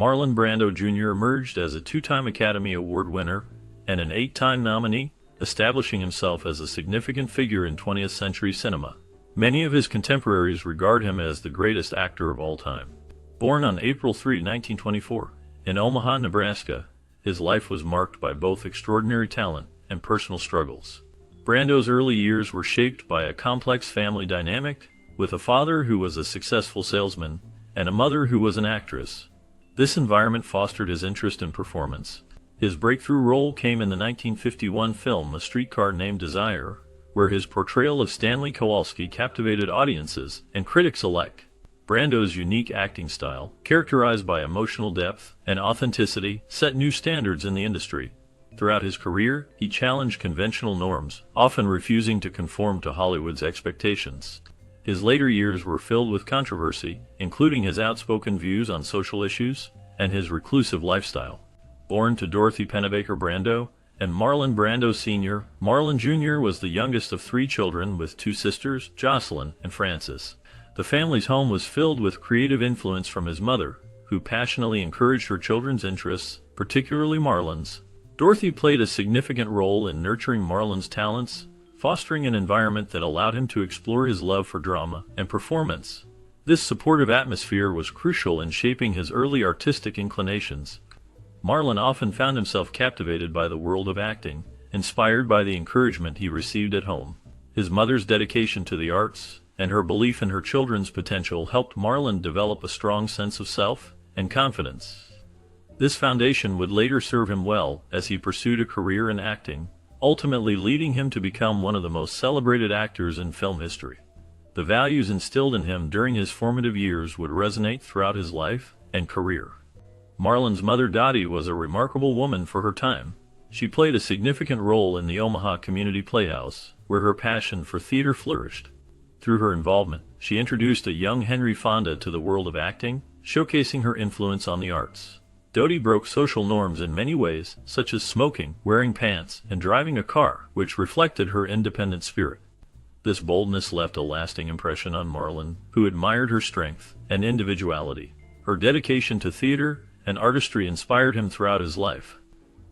Marlon Brando Jr. emerged as a two-time Academy Award winner and an eight-time nominee, establishing himself as a significant figure in 20th century cinema. Many of his contemporaries regard him as the greatest actor of all time. Born on April 3, 1924, in Omaha, Nebraska, his life was marked by both extraordinary talent and personal struggles. Brando's early years were shaped by a complex family dynamic, with a father who was a successful salesman and a mother who was an actress. This environment fostered his interest in performance. His breakthrough role came in the 1951 film A Streetcar Named Desire, where his portrayal of Stanley Kowalski captivated audiences and critics alike. Brando's unique acting style, characterized by emotional depth and authenticity, set new standards in the industry. Throughout his career, he challenged conventional norms, often refusing to conform to Hollywood's expectations. His later years were filled with controversy, including his outspoken views on social issues and his reclusive lifestyle. Born to Dorothy Pennebaker Brando and Marlon Brando Sr., Marlon Jr. was the youngest of three children with two sisters, Jocelyn and Frances. The family's home was filled with creative influence from his mother, who passionately encouraged her children's interests, particularly Marlon's. Dorothy played a significant role in nurturing Marlon's talents, fostering an environment that allowed him to explore his love for drama and performance. This supportive atmosphere was crucial in shaping his early artistic inclinations. Marlon often found himself captivated by the world of acting, inspired by the encouragement he received at home. His mother's dedication to the arts and her belief in her children's potential helped Marlon develop a strong sense of self and confidence. This foundation would later serve him well as he pursued a career in acting, ultimately leading him to become one of the most celebrated actors in film history. The values instilled in him during his formative years would resonate throughout his life and career. Marlon's mother Dottie was a remarkable woman for her time. She played a significant role in the Omaha Community Playhouse, where her passion for theater flourished. Through her involvement, she introduced a young Henry Fonda to the world of acting, showcasing her influence on the arts. Dottie broke social norms in many ways, such as smoking, wearing pants, and driving a car, which reflected her independent spirit. This boldness left a lasting impression on Marlon, who admired her strength and individuality. Her dedication to theater and artistry inspired him throughout his life.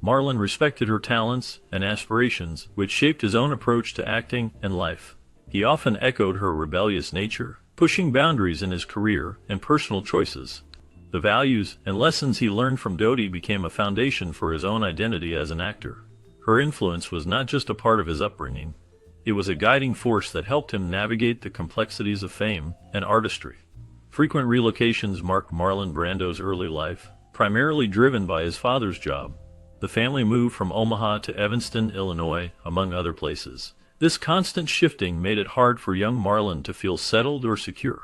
Marlon respected her talents and aspirations, which shaped his own approach to acting and life. He often echoed her rebellious nature, pushing boundaries in his career and personal choices. The values and lessons he learned from Dottie became a foundation for his own identity as an actor. Her influence was not just a part of his upbringing. It was a guiding force that helped him navigate the complexities of fame and artistry. Frequent relocations marked Marlon Brando's early life, primarily driven by his father's job. The family moved from Omaha to Evanston, Illinois, among other places. This constant shifting made it hard for young Marlon to feel settled or secure.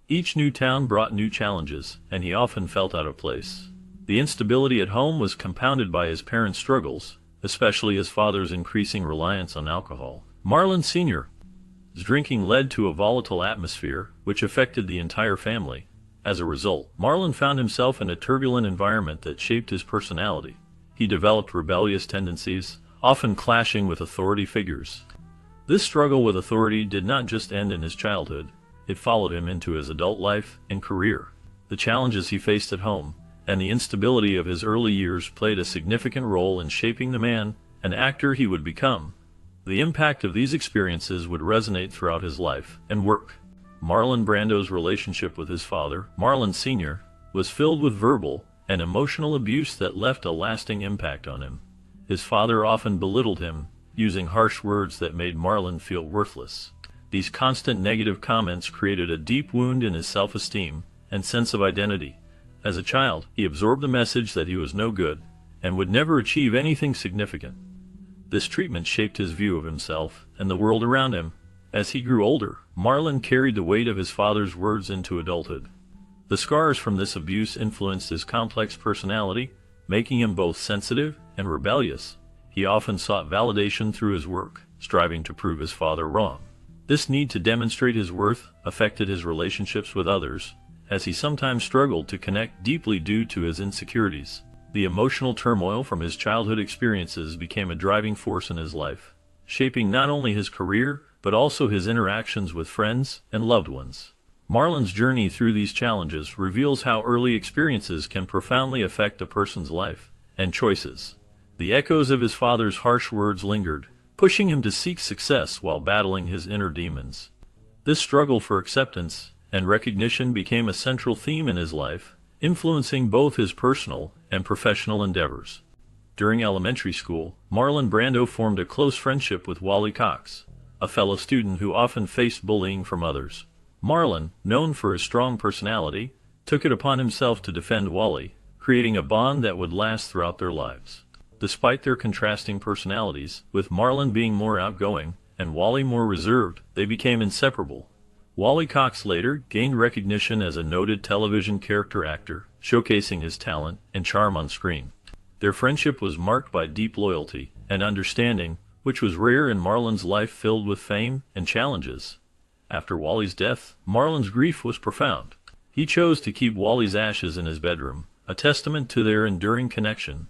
Each new town brought new challenges, and he often felt out of place. The instability at home was compounded by his parents' struggles, especially his father's increasing reliance on alcohol. Marlon Sr.'s drinking led to a volatile atmosphere, which affected the entire family. As a result, Marlon found himself in a turbulent environment that shaped his personality. He developed rebellious tendencies, often clashing with authority figures. This struggle with authority did not just end in his childhood. It followed him into his adult life and career. The challenges he faced at home and the instability of his early years played a significant role in shaping the man and actor he would become. The impact of these experiences would resonate throughout his life and work. Marlon Brando's relationship with his father, Marlon Sr., was filled with verbal and emotional abuse that left a lasting impact on him. His father often belittled him, using harsh words that made Marlon feel worthless. These constant negative comments created a deep wound in his self-esteem and sense of identity. As a child, he absorbed the message that he was no good and would never achieve anything significant. This treatment shaped his view of himself and the world around him. As he grew older, Marlon carried the weight of his father's words into adulthood. The scars from this abuse influenced his complex personality, making him both sensitive and rebellious. He often sought validation through his work, striving to prove his father wrong. This need to demonstrate his worth affected his relationships with others, as he sometimes struggled to connect deeply due to his insecurities. The emotional turmoil from his childhood experiences became a driving force in his life, shaping not only his career, but also his interactions with friends and loved ones. Marlon's journey through these challenges reveals how early experiences can profoundly affect a person's life and choices. The echoes of his father's harsh words lingered, pushing him to seek success while battling his inner demons. This struggle for acceptance and recognition became a central theme in his life, influencing both his personal and professional endeavors. During elementary school, Marlon Brando formed a close friendship with Wally Cox, a fellow student who often faced bullying from others. Marlon, known for his strong personality, took it upon himself to defend Wally, creating a bond that would last throughout their lives. Despite their contrasting personalities, with Marlon being more outgoing and Wally more reserved, they became inseparable. Wally Cox later gained recognition as a noted television character actor, showcasing his talent and charm on screen. Their friendship was marked by deep loyalty and understanding, which was rare in Marlon's life filled with fame and challenges. After Wally's death, Marlon's grief was profound. He chose to keep Wally's ashes in his bedroom, a testament to their enduring connection.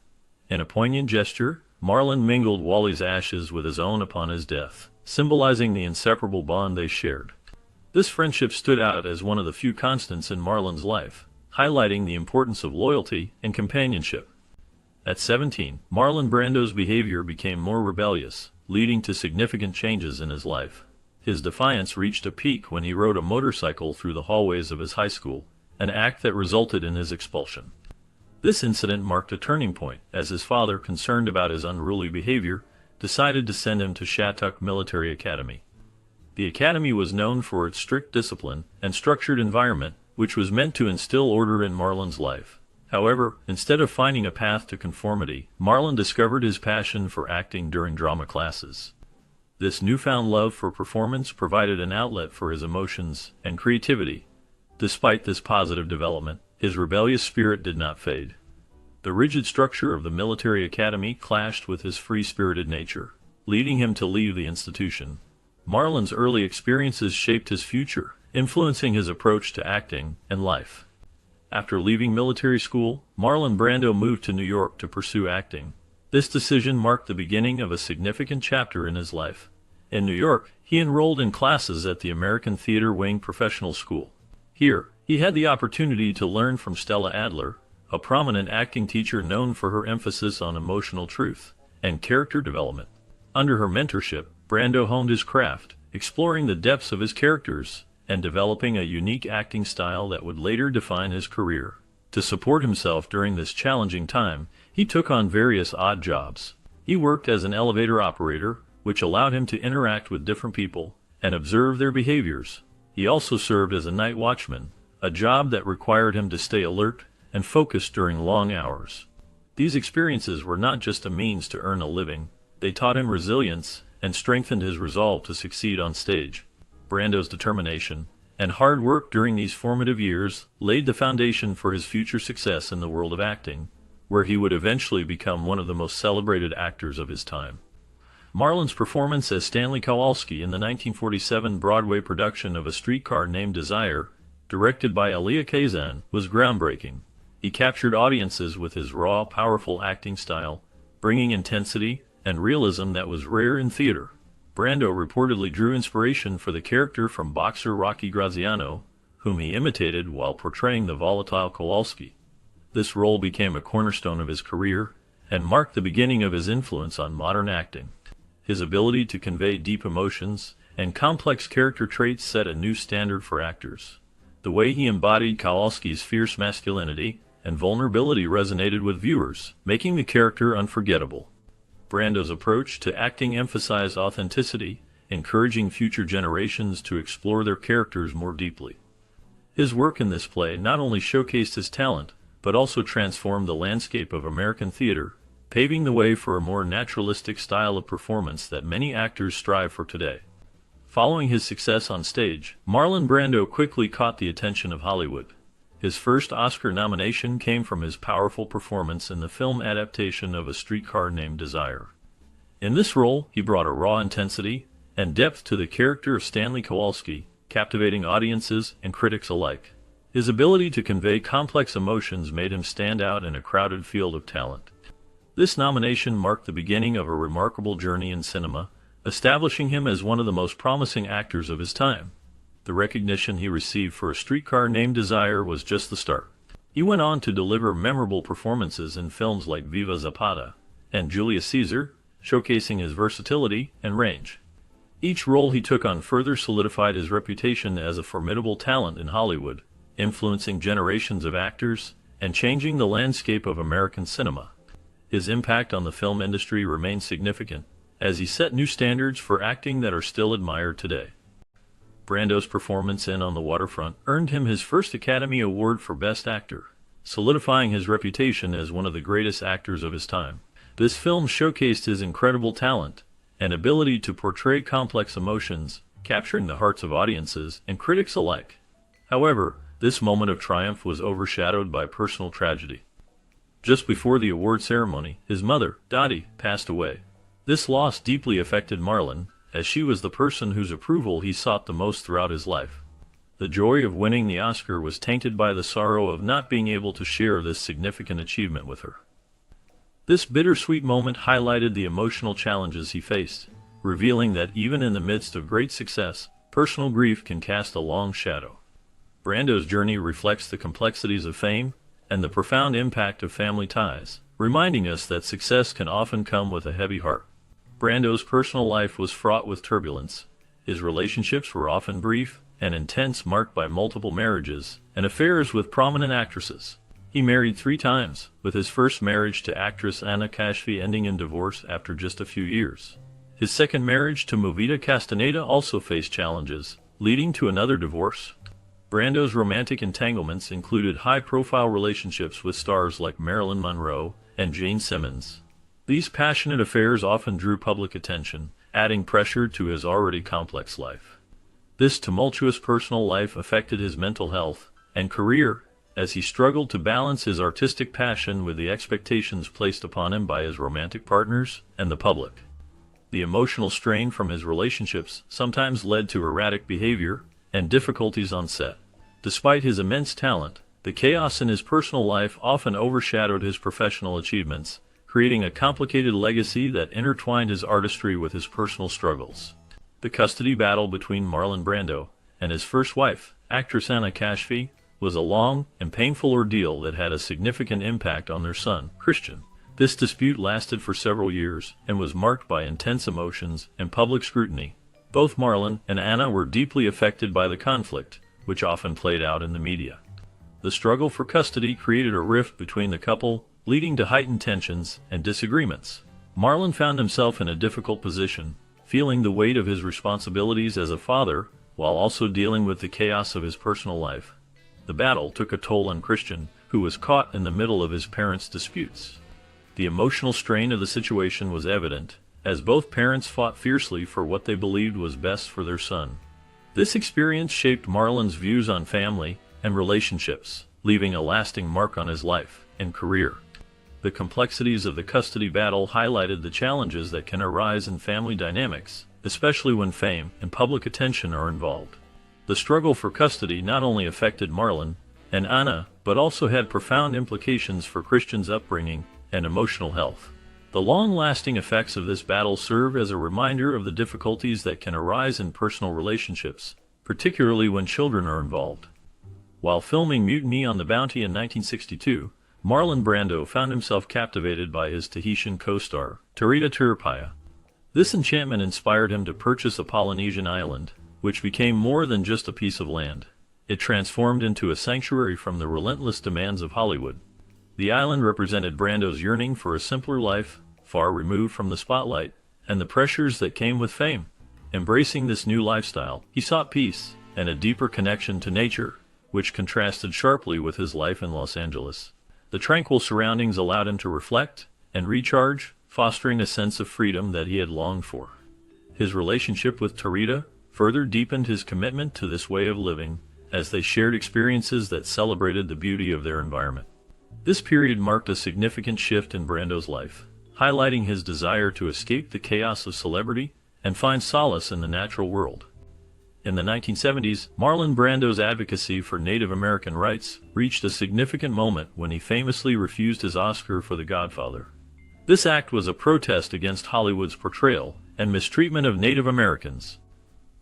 In a poignant gesture, Marlon mingled Wally's ashes with his own upon his death, symbolizing the inseparable bond they shared. This friendship stood out as one of the few constants in Marlon's life, highlighting the importance of loyalty and companionship. At 17, Marlon Brando's behavior became more rebellious, leading to significant changes in his life. His defiance reached a peak when he rode a motorcycle through the hallways of his high school, an act that resulted in his expulsion. This incident marked a turning point, as his father, concerned about his unruly behavior, decided to send him to Shattuck Military Academy. The academy was known for its strict discipline and structured environment, which was meant to instill order in Marlon's life. However, instead of finding a path to conformity, Marlon discovered his passion for acting during drama classes. This newfound love for performance provided an outlet for his emotions and creativity. Despite this positive development, his rebellious spirit did not fade. The rigid structure of the military academy clashed with his free-spirited nature, leading him to leave the institution. Marlon's early experiences shaped his future, influencing his approach to acting and life. After leaving military school, Marlon Brando moved to New York to pursue acting. This decision marked the beginning of a significant chapter in his life. In New York, he enrolled in classes at the American Theater Wing Professional School. Here, he had the opportunity to learn from Stella Adler, a prominent acting teacher known for her emphasis on emotional truth and character development. Under her mentorship, Brando honed his craft, exploring the depths of his characters and developing a unique acting style that would later define his career. To support himself during this challenging time, he took on various odd jobs. He worked as an elevator operator, which allowed him to interact with different people and observe their behaviors. He also served as a night watchman, a job that required him to stay alert and focused during long hours. These experiences were not just a means to earn a living. They taught him resilience and strengthened his resolve to succeed on stage. Brando's determination and hard work during these formative years laid the foundation for his future success in the world of acting, where he would eventually become one of the most celebrated actors of his time. Marlon's performance as Stanley Kowalski in the 1947 Broadway production of A Streetcar Named Desire, directed by Elia Kazan, was groundbreaking. He captured audiences with his raw, powerful acting style, bringing intensity and realism that was rare in theater. Brando reportedly drew inspiration for the character from boxer Rocky Graziano, whom he imitated while portraying the volatile Kowalski. This role became a cornerstone of his career and marked the beginning of his influence on modern acting. His ability to convey deep emotions and complex character traits set a new standard for actors. The way he embodied Kowalski's fierce masculinity and vulnerability resonated with viewers, making the character unforgettable. Brando's approach to acting emphasized authenticity, encouraging future generations to explore their characters more deeply. His work in this play not only showcased his talent, but also transformed the landscape of American theater, paving the way for a more naturalistic style of performance that many actors strive for today. Following his success on stage, Marlon Brando quickly caught the attention of Hollywood. His first Oscar nomination came from his powerful performance in the film adaptation of A Streetcar Named Desire. In this role, he brought a raw intensity and depth to the character of Stanley Kowalski, captivating audiences and critics alike. His ability to convey complex emotions made him stand out in a crowded field of talent. This nomination marked the beginning of a remarkable journey in cinema, establishing him as one of the most promising actors of his time. The recognition he received for A Streetcar Named Desire was just the start. He went on to deliver memorable performances in films like Viva Zapata and Julius Caesar, showcasing his versatility and range. Each role he took on further solidified his reputation as a formidable talent in Hollywood, influencing generations of actors and changing the landscape of American cinema. His impact on the film industry remained significant, as he set new standards for acting that are still admired today. Brando's performance in On the Waterfront earned him his first Academy Award for Best Actor, solidifying his reputation as one of the greatest actors of his time. This film showcased his incredible talent and ability to portray complex emotions, capturing the hearts of audiences and critics alike. However, this moment of triumph was overshadowed by personal tragedy. Just before the award ceremony, his mother, Dottie, passed away. This loss deeply affected Marlon, as she was the person whose approval he sought the most throughout his life. The joy of winning the Oscar was tainted by the sorrow of not being able to share this significant achievement with her. This bittersweet moment highlighted the emotional challenges he faced, revealing that even in the midst of great success, personal grief can cast a long shadow. Brando's journey reflects the complexities of fame and the profound impact of family ties, reminding us that success can often come with a heavy heart. Brando's personal life was fraught with turbulence. His relationships were often brief and intense, marked by multiple marriages and affairs with prominent actresses. He married 3 times, with his first marriage to actress Anna Kashfi ending in divorce after just a few years. His second marriage to Movida Castaneda also faced challenges, leading to another divorce. Brando's romantic entanglements included high-profile relationships with stars like Marilyn Monroe and Jane Simmons. These passionate affairs often drew public attention, adding pressure to his already complex life. This tumultuous personal life affected his mental health and career, as he struggled to balance his artistic passion with the expectations placed upon him by his romantic partners and the public. The emotional strain from his relationships sometimes led to erratic behavior and difficulties on set. Despite his immense talent, the chaos in his personal life often overshadowed his professional achievements, creating a complicated legacy that intertwined his artistry with his personal struggles. The custody battle between Marlon Brando and his first wife, actress Anna Kashfi, was a long and painful ordeal that had a significant impact on their son, Christian. This dispute lasted for several years and was marked by intense emotions and public scrutiny. Both Marlon and Anna were deeply affected by the conflict, which often played out in the media. The struggle for custody created a rift between the couple, leading to heightened tensions and disagreements. Marlon found himself in a difficult position, feeling the weight of his responsibilities as a father, while also dealing with the chaos of his personal life. The battle took a toll on Christian, who was caught in the middle of his parents' disputes. The emotional strain of the situation was evident, as both parents fought fiercely for what they believed was best for their son. This experience shaped Marlon's views on family and relationships, leaving a lasting mark on his life and career. The complexities of the custody battle highlighted the challenges that can arise in family dynamics, especially when fame and public attention are involved. The struggle for custody not only affected Marlon and Anna, but also had profound implications for Christian's upbringing and emotional health. The long-lasting effects of this battle serve as a reminder of the difficulties that can arise in personal relationships, particularly when children are involved. While filming Mutiny on the Bounty in 1962, Marlon Brando found himself captivated by his Tahitian co-star, Tarita Tirapaya. This enchantment inspired him to purchase a Polynesian island, which became more than just a piece of land. It transformed into a sanctuary from the relentless demands of Hollywood. The island represented Brando's yearning for a simpler life, far removed from the spotlight and the pressures that came with fame. Embracing this new lifestyle, he sought peace and a deeper connection to nature, which contrasted sharply with his life in Los Angeles. The tranquil surroundings allowed him to reflect and recharge, fostering a sense of freedom that he had longed for. His relationship with Tarita further deepened his commitment to this way of living, as they shared experiences that celebrated the beauty of their environment. This period marked a significant shift in Brando's life, highlighting his desire to escape the chaos of celebrity and find solace in the natural world. In the 1970s, Marlon Brando's advocacy for Native American rights reached a significant moment when he famously refused his Oscar for The Godfather. This act was a protest against Hollywood's portrayal and mistreatment of Native Americans.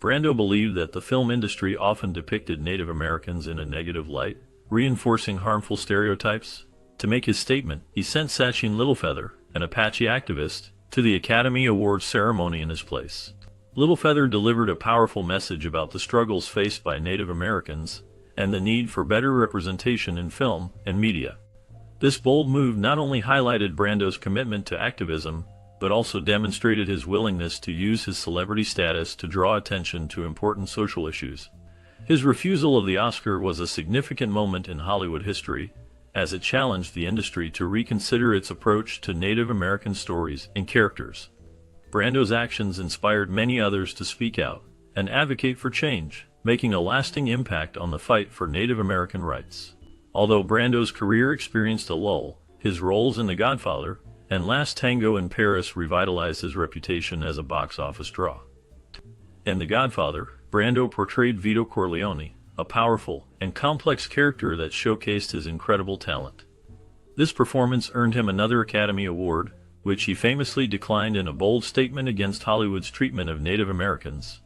Brando believed that the film industry often depicted Native Americans in a negative light, reinforcing harmful stereotypes. To make his statement, he sent Sachin Littlefeather, an Apache activist, to the Academy Awards ceremony in his place. Littlefeather delivered a powerful message about the struggles faced by Native Americans and the need for better representation in film and media. This bold move not only highlighted Brando's commitment to activism, but also demonstrated his willingness to use his celebrity status to draw attention to important social issues. His refusal of the Oscar was a significant moment in Hollywood history, as it challenged the industry to reconsider its approach to Native American stories and characters. Brando's actions inspired many others to speak out and advocate for change, making a lasting impact on the fight for Native American rights. Although Brando's career experienced a lull, his roles in The Godfather and Last Tango in Paris revitalized his reputation as a box office draw. In The Godfather, Brando portrayed Vito Corleone, a powerful and complex character that showcased his incredible talent. This performance earned him another Academy Award, which he famously declined in a bold statement against Hollywood's treatment of Native Americans.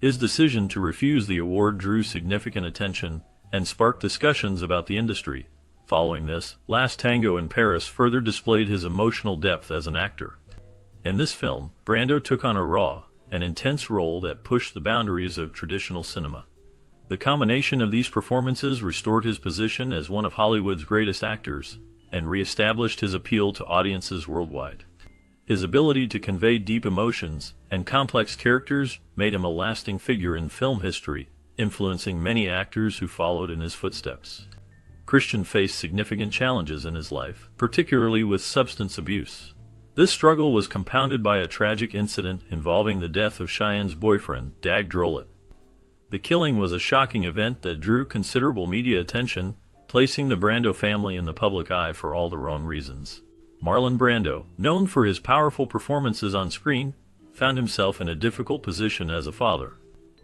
His decision to refuse the award drew significant attention and sparked discussions about the industry. Following this, Last Tango in Paris further displayed his emotional depth as an actor. In this film, Brando took on a raw and intense role that pushed the boundaries of traditional cinema. The combination of these performances restored his position as one of Hollywood's greatest actors and re-established his appeal to audiences worldwide. His ability to convey deep emotions and complex characters made him a lasting figure in film history, influencing many actors who followed in his footsteps. Christian faced significant challenges in his life, particularly with substance abuse. This struggle was compounded by a tragic incident involving the death of Cheyenne's boyfriend, Dag Drolet. The killing was a shocking event that drew considerable media attention, placing the Brando family in the public eye for all the wrong reasons. Marlon Brando, known for his powerful performances on screen, found himself in a difficult position as a father.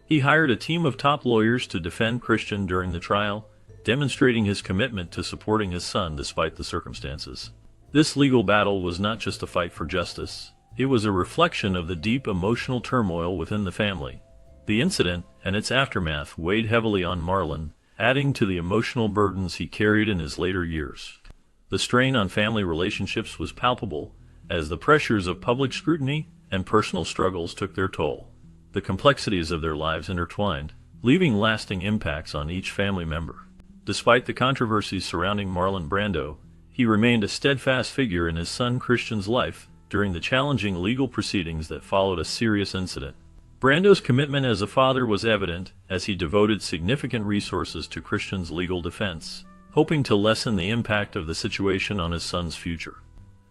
He hired a team of top lawyers to defend Christian during the trial, demonstrating his commitment to supporting his son despite the circumstances. This legal battle was not just a fight for justice, it was a reflection of the deep emotional turmoil within the family. The incident and its aftermath weighed heavily on Marlon, adding to the emotional burdens he carried in his later years. The strain on family relationships was palpable, as the pressures of public scrutiny and personal struggles took their toll. The complexities of their lives intertwined, leaving lasting impacts on each family member. Despite the controversies surrounding Marlon Brando, he remained a steadfast figure in his son Christian's life during the challenging legal proceedings that followed a serious incident. Brando's commitment as a father was evident as he devoted significant resources to Christian's legal defense, hoping to lessen the impact of the situation on his son's future.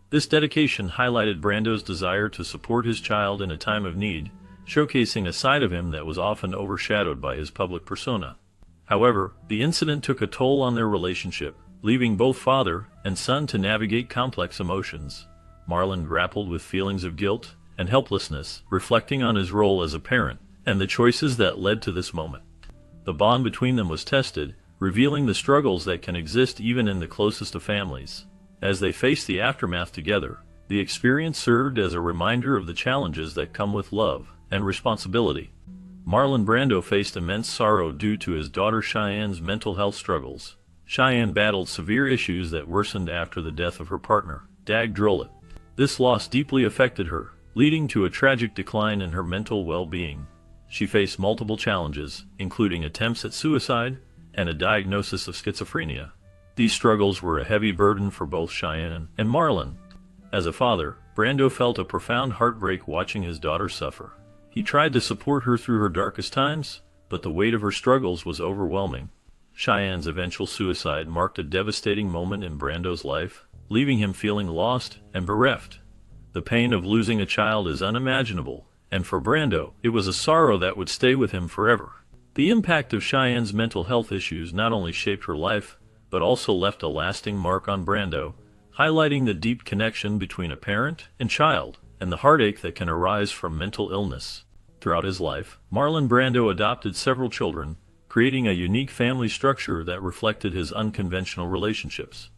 This dedication highlighted Brando's desire to support his child in a time of need, showcasing a side of him that was often overshadowed by his public persona. However, the incident took a toll on their relationship, leaving both father and son to navigate complex emotions. Marlon grappled with feelings of guilt and helplessness, reflecting on his role as a parent and the choices that led to this moment. The bond between them was tested, revealing the struggles that can exist even in the closest of families. As they faced the aftermath together, the experience served as a reminder of the challenges that come with love and responsibility. Marlon Brando faced immense sorrow due to his daughter Cheyenne's mental health struggles. Cheyenne battled severe issues that worsened after the death of her partner, Dag Drolet. This loss deeply affected her, leading to a tragic decline in her mental well-being. She faced multiple challenges, including attempts at suicide and a diagnosis of schizophrenia. These struggles were a heavy burden for both Cheyenne and Marlon. As a father, Brando felt a profound heartbreak watching his daughter suffer. He tried to support her through her darkest times, but the weight of her struggles was overwhelming. Cheyenne's eventual suicide marked a devastating moment in Brando's life, leaving him feeling lost and bereft. The pain of losing a child is unimaginable, and for Brando, it was a sorrow that would stay with him forever. The impact of Cheyenne's mental health issues not only shaped her life, but also left a lasting mark on Brando, highlighting the deep connection between a parent and child, and the heartache that can arise from mental illness. Throughout his life, Marlon Brando adopted several children, creating a unique family structure that reflected his unconventional relationships.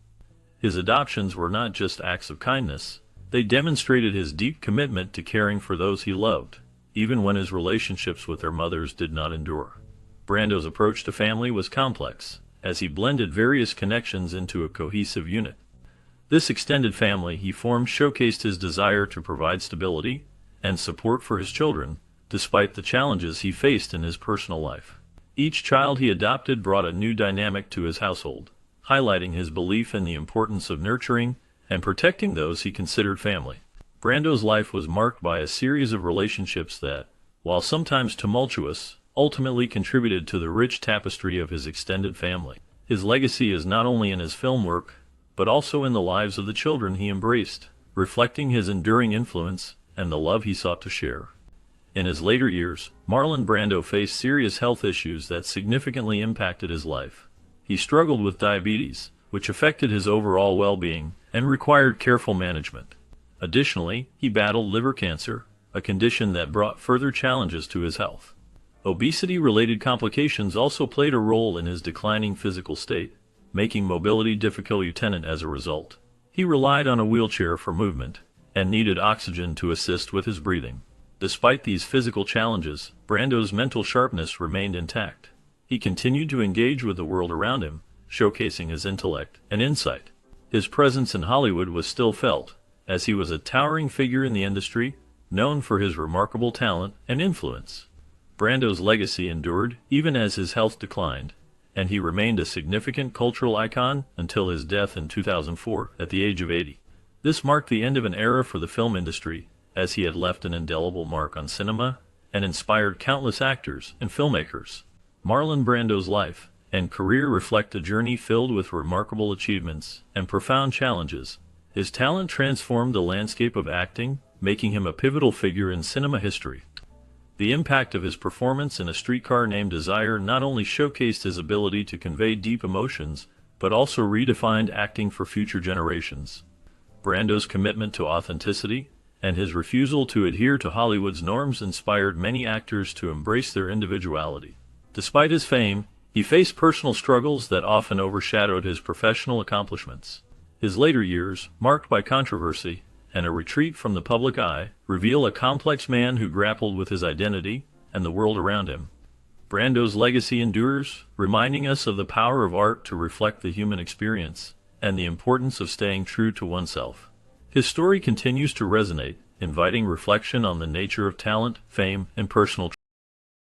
His adoptions were not just acts of kindness, they demonstrated his deep commitment to caring for those he loved. even when his relationships with their mothers did not endure. Brando's approach to family was complex, as he blended various connections into a cohesive unit. This extended family he formed showcased his desire to provide stability and support for his children, despite the challenges he faced in his personal life. Each child he adopted brought a new dynamic to his household, highlighting his belief in the importance of nurturing and protecting those he considered family. Brando's life was marked by a series of relationships that, while sometimes tumultuous, ultimately contributed to the rich tapestry of his extended family. His legacy is not only in his film work, but also in the lives of the children he embraced, reflecting his enduring influence and the love he sought to share. In his later years, Marlon Brando faced serious health issues that significantly impacted his life. He struggled with diabetes, which affected his overall well-being and required careful management. Additionally, he battled liver cancer, a condition that brought further challenges to his health. Obesity-related complications also played a role in his declining physical state, making mobility difficult as a result. He relied on a wheelchair for movement and needed oxygen to assist with his breathing. Despite these physical challenges, Brando's mental sharpness remained intact. He continued to engage with the world around him, showcasing his intellect and insight. His presence in Hollywood was still felt, as he was a towering figure in the industry, known for his remarkable talent and influence. Brando's legacy endured even as his health declined, and he remained a significant cultural icon until his death in 2004 at the age of 80. This marked the end of an era for the film industry, as he had left an indelible mark on cinema and inspired countless actors and filmmakers. Marlon Brando's life and career reflect a journey filled with remarkable achievements and profound challenges. His talent transformed the landscape of acting, making him a pivotal figure in cinema history. The impact of his performance in A Streetcar Named Desire not only showcased his ability to convey deep emotions, but also redefined acting for future generations. Brando's commitment to authenticity and his refusal to adhere to Hollywood's norms inspired many actors to embrace their individuality. Despite his fame, he faced personal struggles that often overshadowed his professional accomplishments. His later years, marked by controversy and a retreat from the public eye, reveal a complex man who grappled with his identity and the world around him. Brando's legacy endures, reminding us of the power of art to reflect the human experience and the importance of staying true to oneself. His story continues to resonate, inviting reflection on the nature of talent, fame, and personal